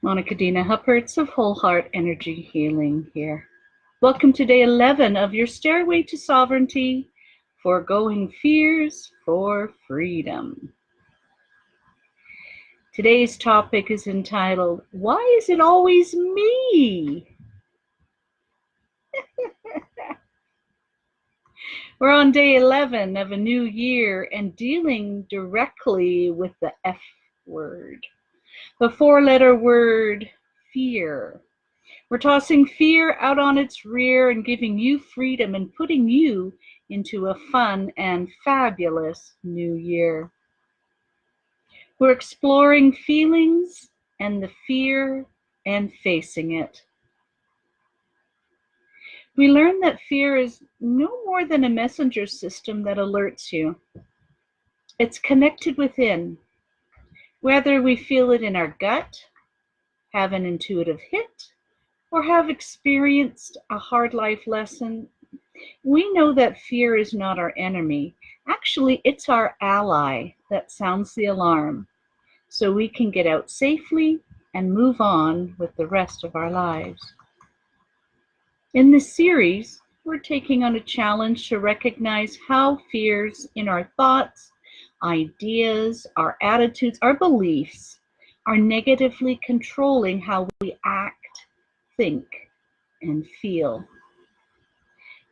Monica Dina Hupperts of Whole Heart Energy Healing here. Welcome to day 11 of your Stairway to Sovereignty, Foregoing Fears for Freedom. Today's topic is entitled, Why Is It Always Me? We're on day 11 of a new year and dealing directly with the F word. The four-letter word, fear. We're tossing fear out on its rear and giving you freedom and putting you into a fun and fabulous new year. We're exploring feelings and the fear and facing it. We learn that fear is no more than a messenger system that alerts you. It's connected within. Whether we feel it in our gut, have an intuitive hit, or have experienced a hard life lesson, we know that fear is not our enemy. Actually, it's our ally that sounds the alarm, so we can get out safely and move on with the rest of our lives. In this series, we're taking on a challenge to recognize how fears in our thoughts, ideas, our attitudes, our beliefs are negatively controlling how we act, think, and feel.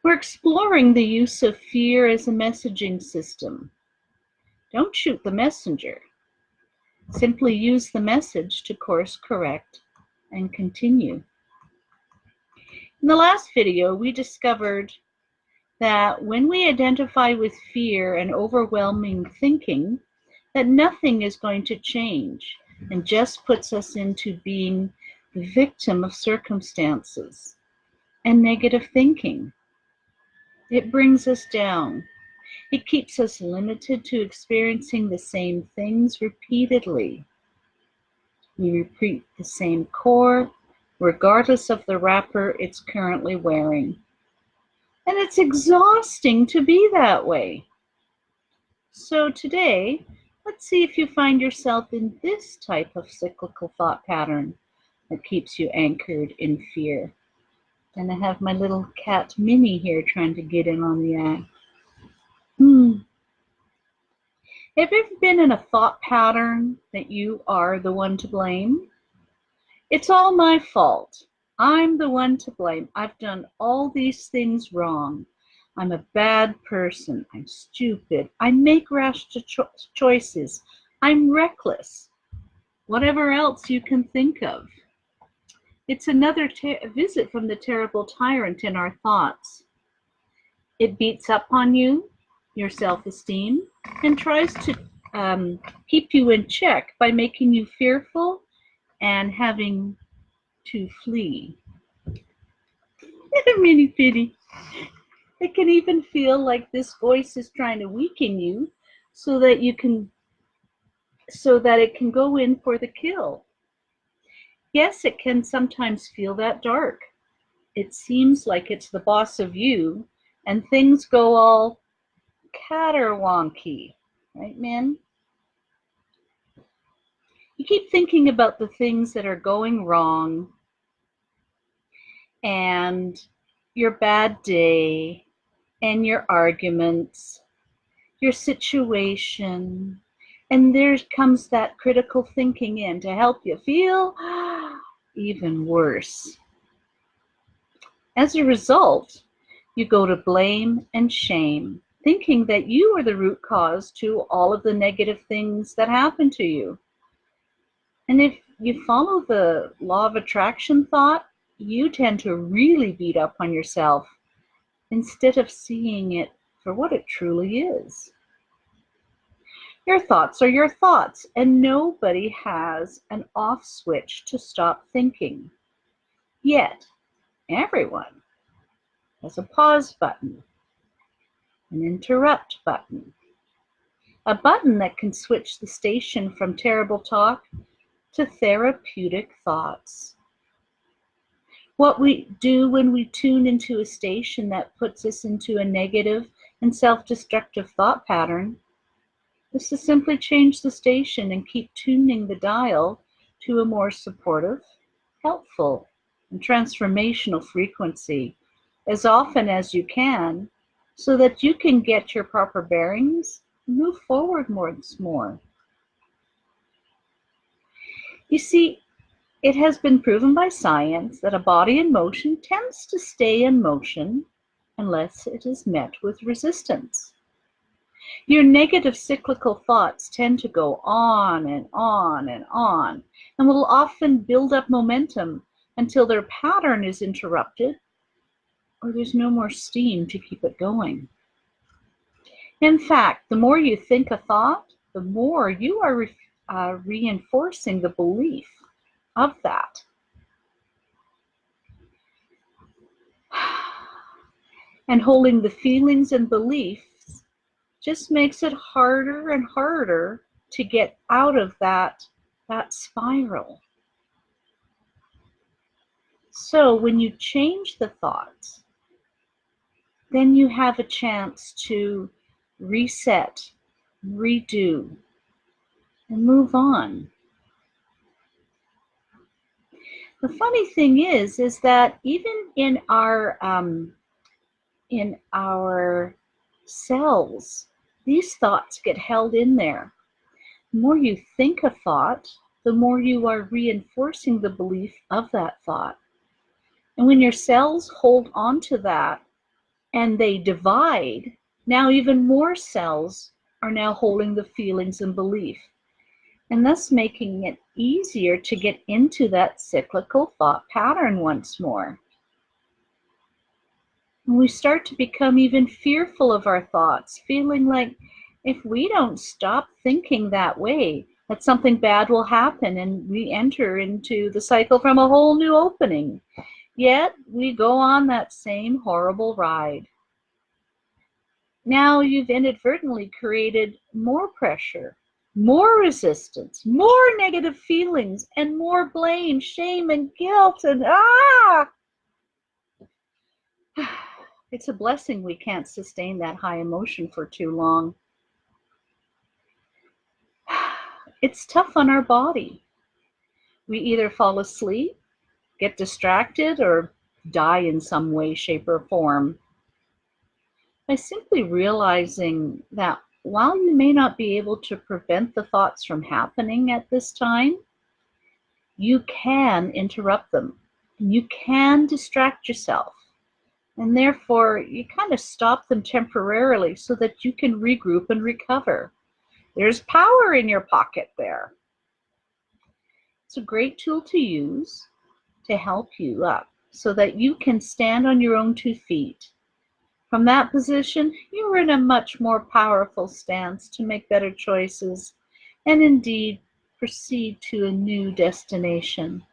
We're exploring the use of fear as a messaging system. Don't shoot the messenger. Simply use the message to course correct and continue. In the last video, we discovered that when we identify with fear and overwhelming thinking, that nothing is going to change and just puts us into being the victim of circumstances and negative thinking. It brings us down. It keeps us limited to experiencing the same things repeatedly. We repeat the same core, regardless of the wrapper it's currently wearing. And it's exhausting to be that way. So today, let's see if you find yourself in this type of cyclical thought pattern that keeps you anchored in fear. And I have my little cat Minnie here trying to get in on the act. Have you ever been in a thought pattern that you are the one to blame? It's all my fault. I'm the one to blame. I've done all these things wrong. I'm a bad person. I'm stupid. I make rash choices. I'm reckless. Whatever else you can think of. It's another visit from the terrible tyrant in our thoughts. It beats up on you, your self-esteem, and tries to keep you in check by making you fearful and having to flee. Mini pity. It can even feel like this voice is trying to weaken you so that it can go in for the kill. Yes, it can sometimes feel that dark. It seems like it's the boss of you and things go all caterwonky, right, men? You keep thinking about the things that are going wrong and your bad day and your arguments, your situation, and there comes that critical thinking in to help you feel even worse. As a result, you go to blame and shame, thinking that you are the root cause to all of the negative things that happen to you. And if you follow the law of attraction thought, you tend to really beat up on yourself instead of seeing it for what it truly is. Your thoughts are your thoughts, and nobody has an off switch to stop thinking. Yet, everyone has a pause button, an interrupt button, a button that can switch the station from terrible talk to therapeutic thoughts. What we do when we tune into a station that puts us into a negative and self-destructive thought pattern is to simply change the station and keep tuning the dial to a more supportive, helpful, and transformational frequency as often as you can so that you can get your proper bearings and move forward once more. You see, it has been proven by science that a body in motion tends to stay in motion unless it is met with resistance. Your negative cyclical thoughts tend to go on and on and on, and will often build up momentum until their pattern is interrupted or there's no more steam to keep it going. In fact, the more you think a thought, the more you are reinforcing the belief of that. And holding the feelings and beliefs just makes it harder and harder to get out of that spiral. So when you change the thoughts, then you have a chance to reset, redo, and move on. The funny thing is that even in our cells, these thoughts get held in there. The more you think a thought, the more you are reinforcing the belief of that thought. And when your cells hold on to that and they divide, now even more cells are now holding the feelings and belief, and thus making it easier to get into that cyclical thought pattern once more. And we start to become even fearful of our thoughts, feeling like if we don't stop thinking that way, that something bad will happen and we enter into the cycle from a whole new opening. Yet we go on that same horrible ride. Now you've inadvertently created more pressure, more resistance, more negative feelings, and more blame, shame, and guilt, and It's a blessing we can't sustain that high emotion for too long. It's tough on our body. We either fall asleep, get distracted, or die in some way, shape, or form. By simply realizing that while you may not be able to prevent the thoughts from happening at this time, you can interrupt them. You can distract yourself. And therefore, you kind of stop them temporarily so that you can regroup and recover. There's power in your pocket there. It's a great tool to use to help you up so that you can stand on your own 2 feet. From that position, you are in a much more powerful stance to make better choices and indeed proceed to a new destination.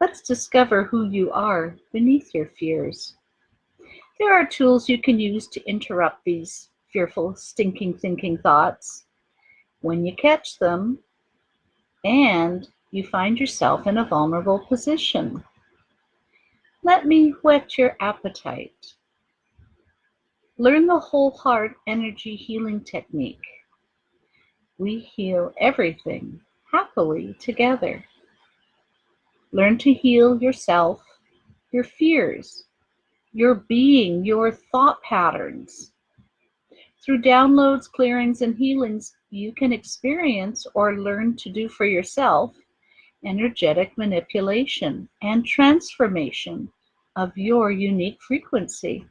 Let's discover who you are beneath your fears. There are tools you can use to interrupt these fearful, stinking thinking thoughts. When you catch them and you find yourself in a vulnerable position, let me whet your appetite. Learn the whole heart energy healing technique. We heal everything happily together. Learn to heal yourself, your fears, your being, your thought patterns. Through downloads, clearings, and healings, you can experience or learn to do for yourself energetic manipulation and transformation of your unique frequency.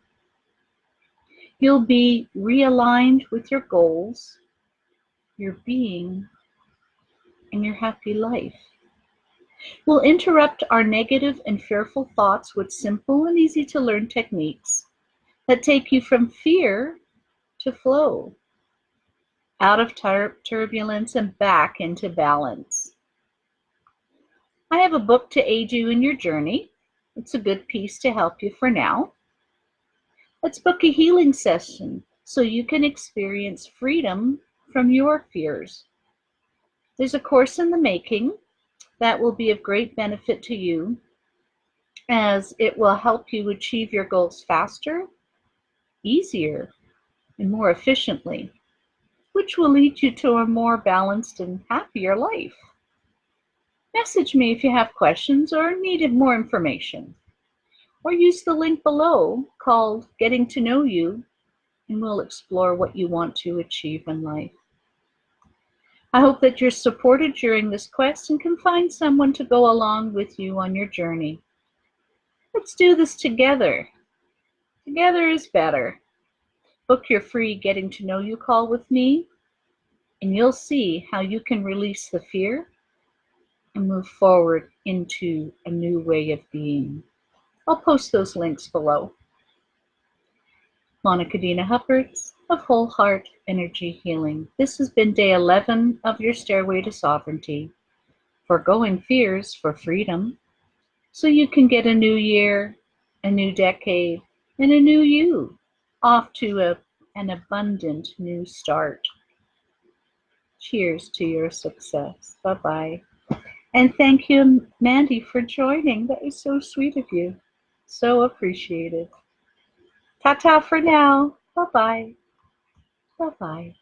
You'll be realigned with your goals, your being, and your happy life. We'll interrupt our negative and fearful thoughts with simple and easy to learn techniques that take you from fear to flow, out of turbulence and back into balance. I have a book to aid you in your journey. It's a good piece to help you for now. Let's book a healing session so you can experience freedom from your fears. There's a course in the making that will be of great benefit to you, as it will help you achieve your goals faster, easier, and more efficiently, which will lead you to a more balanced and happier life. Message me if you have questions or needed more information, or use the link below called Getting to Know You, and we'll explore what you want to achieve in life. I hope that you're supported during this quest and can find someone to go along with you on your journey. Let's do this together. Together is better. Book your free Getting to Know You call with me, and you'll see how you can release the fear and move forward into a new way of being. I'll post those links below. Monica Dina Hupperts of Whole Heart Energy Healing. This has been day 11 of your Stairway to Sovereignty. Forgoing fears for freedom, so you can get a new year, a new decade, and a new you off to an abundant new start. Cheers to your success. Bye-bye. And thank you, Mandy, for joining. That was so sweet of you. So appreciated. Ta-ta for now. Bye-bye. Bye-bye.